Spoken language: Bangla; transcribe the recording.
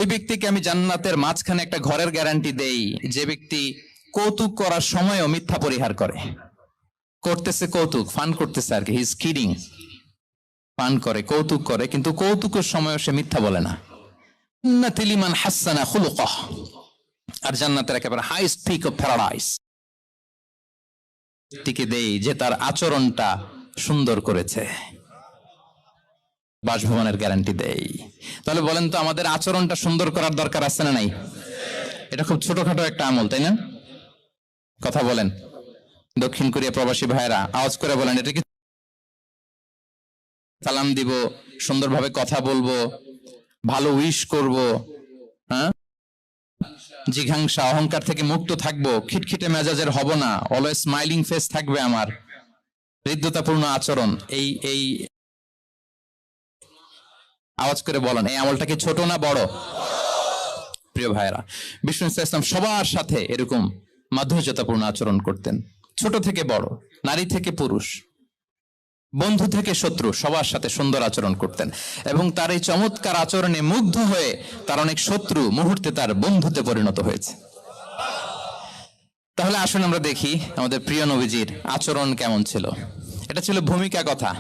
ওই ব্যক্তিকে আমি জান্নাতের মাঝখানে একটা ঘরের গ্যারান্টি দেই, যে ব্যক্তি কৌতুক করার সময়ও মিথ্যা পরিহার করে। করতেছে কৌতুক, ফান করতেছে আর কি, হি ইজ কিডিং, ফান করে, কৌতুক করে, কিন্তু কৌতুকের সময়ও সে মিথ্যা বলে না। লিমান হাসানা খুলুকাহ, আর জান্নাতের একেবারে হাইস্ট পিক অফ প্যারাডাইস ব্যক্তিকে দেই যে তার আচরণটা সুন্দর করেছে, বাসভবনের গ্যারান্টি দেই। তাহলে বলেন তো, আমাদের আচরণটা সুন্দর করার দরকার আছে না নাই? এটা খুব ছোটখাটো একটা আমল, তাই না? কথা বলেন, দক্ষিণ কোরিয়া প্রবাসী ভাইরা আওয়াজ করে বলেন, এটা কি সালাম দিব, সুন্দরভাবে কথা বলবো, ভালো উইশ করব, হ্যাঁ, জিঘাংসা অহংকার থেকে মুক্ত থাকবো, খিটখিটে মেজাজের হব না, অলওয়েজ স্মাইলিং ফেস থাকবে আমার, হৃদ্যতাপূর্ণ আচরণ। এই আওয়াজ করে বলেন, এই আমলটা কি ছোট না বড়? প্রিয় ভাইরা, বিষ্ণু ইসলাম সবার সাথে এরকম মাধুর্যতাপূর্ণ আচরণ করতেন, ছোট থেকে বড়, নারী থেকে পুরুষ, বন্ধু থেকে শত্রু, সবার সাথে সুন্দর আচরণ করতেন। এবং তার এই চমৎকার আচরণে মুগ্ধ হয়ে তার অনেক শত্রু মুহূর্তে তার বন্ধুতে পরিণত হয়েছে। তাহলে আসুন আমরা দেখি আমাদের প্রিয় নবীজির আচরণ কেমন ছিল। এটা ছিল ভূমিকা কথা।